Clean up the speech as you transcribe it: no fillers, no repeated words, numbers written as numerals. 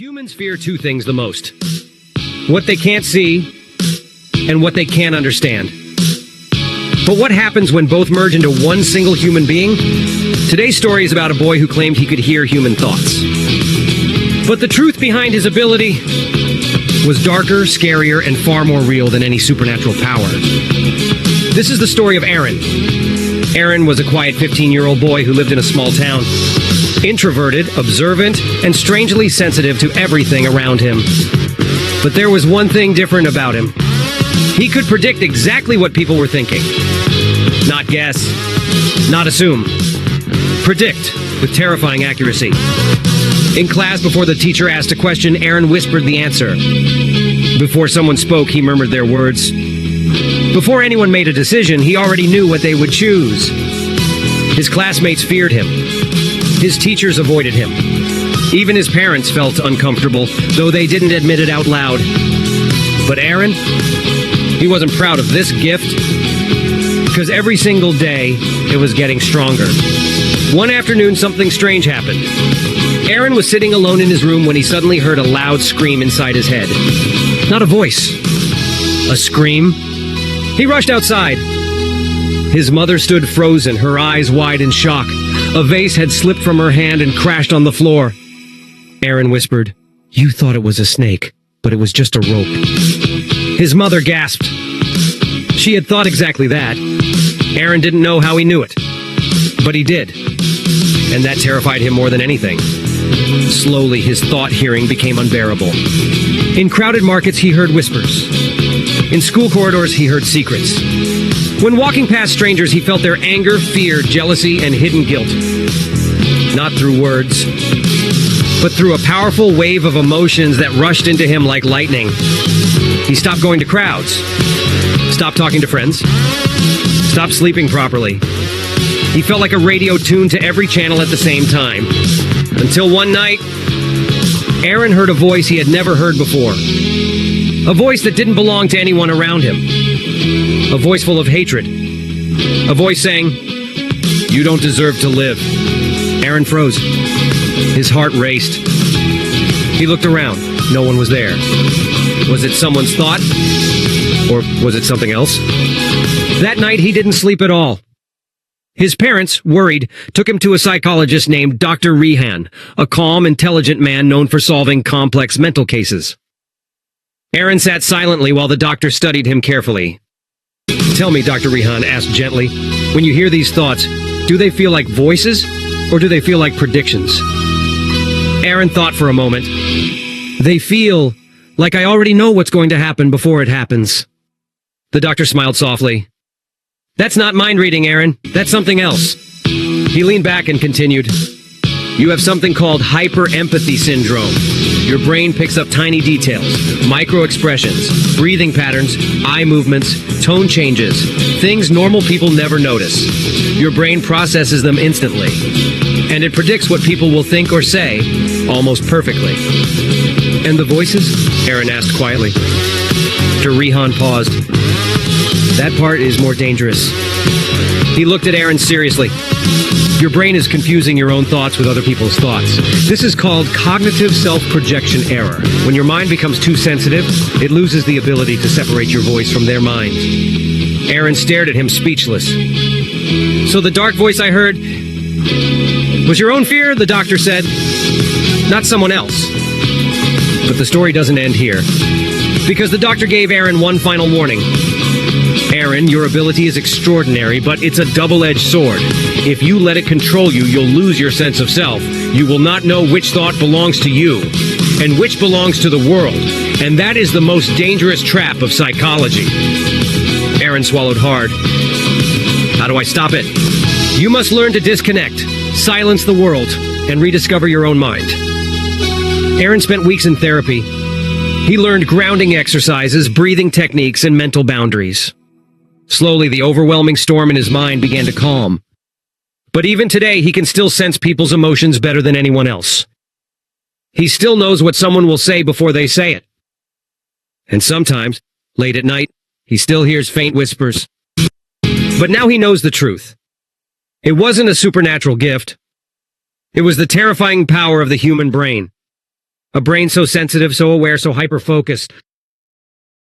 Humans fear two things the most: what they can't see and what they can't understand. But what happens when both merge into one single human being? Today's story is about a boy who claimed he could hear human thoughts. But the truth behind his ability was darker, scarier, and far more real than any supernatural power. This is the story of Arin. Arin was a quiet 15-year-old boy who lived in a small town. Introverted, observant, and strangely sensitive to everything around him. But there was one thing different about him. He could predict exactly what people were thinking. Not guess, not assume. Predict with terrifying accuracy. In class, before the teacher asked a question, Arin whispered the answer. Before someone spoke, he murmured their words. Before anyone made a decision, he already knew what they would choose. His classmates feared him. His teachers avoided him. Even his parents felt uncomfortable, though they didn't admit it out loud. But Arin, he wasn't proud of this gift, because every single day, it was getting stronger. One afternoon, something strange happened. Arin was sitting alone in his room when he suddenly heard a loud scream inside his head. Not a voice. A scream. He rushed outside. His mother stood frozen, her eyes wide in shock. A vase had slipped from her hand and crashed on the floor. Arin whispered, "You thought it was a snake, but it was just a rope." His mother gasped. She had thought exactly that. Arin didn't know how he knew it, but he did. And that terrified him more than anything. Slowly, his thought-hearing became unbearable. In crowded markets, he heard whispers. In school corridors, he heard secrets. When walking past strangers, he felt their anger, fear, jealousy, and hidden guilt. Not through words, but through a powerful wave of emotions that rushed into him like lightning. He stopped going to crowds, stopped talking to friends, stopped sleeping properly. He felt like a radio tuned to every channel at the same time. Until one night, Arin heard a voice he had never heard before. A voice that didn't belong to anyone around him. A voice full of hatred. A voice saying, "You don't deserve to live." Arin froze. His heart raced. He looked around. No one was there. Was it someone's thought? Or was it something else? That night, he didn't sleep at all. His parents, worried, took him to a psychologist named Dr. Rehan, a calm, intelligent man known for solving complex mental cases. Arin sat silently while the doctor studied him carefully. "Tell me," Dr. Rehan asked gently, "when you hear these thoughts, do they feel like voices, or do they feel like predictions?" Arin thought for a moment. "They feel like I already know what's going to happen before it happens." The doctor smiled softly. "That's not mind reading, Arin. That's something else." He leaned back and continued. "You have something called hyper-empathy syndrome. Your brain picks up tiny details, micro-expressions, breathing patterns, eye movements, tone changes, things normal people never notice. Your brain processes them instantly, and it predicts what people will think or say almost perfectly." "And the voices?" Arin asked quietly. Dr. Rehan paused. "That part is more dangerous." He looked at Arin seriously. "Your brain is confusing your own thoughts with other people's thoughts. This is called cognitive self-projection error. When your mind becomes too sensitive, it loses the ability to separate your voice from their mind." Arin stared at him speechless. "So the dark voice I heard was your own fear?" the doctor said. "Not someone else." But the story doesn't end here, because the doctor gave Arin one final warning. "Arin, your ability is extraordinary, but it's a double-edged sword. If you let it control you, you'll lose your sense of self. You will not know which thought belongs to you, and which belongs to the world. And that is the most dangerous trap of psychology." Arin swallowed hard. "How do I stop it?" "You must learn to disconnect, silence the world, and rediscover your own mind." Arin spent weeks in therapy. He learned grounding exercises, breathing techniques, and mental boundaries. Slowly, the overwhelming storm in his mind began to calm. But even today, he can still sense people's emotions better than anyone else. He still knows what someone will say before they say it. And sometimes, late at night, he still hears faint whispers. But now he knows the truth. It wasn't a supernatural gift. It was the terrifying power of the human brain. A brain so sensitive, so aware, so hyper-focused.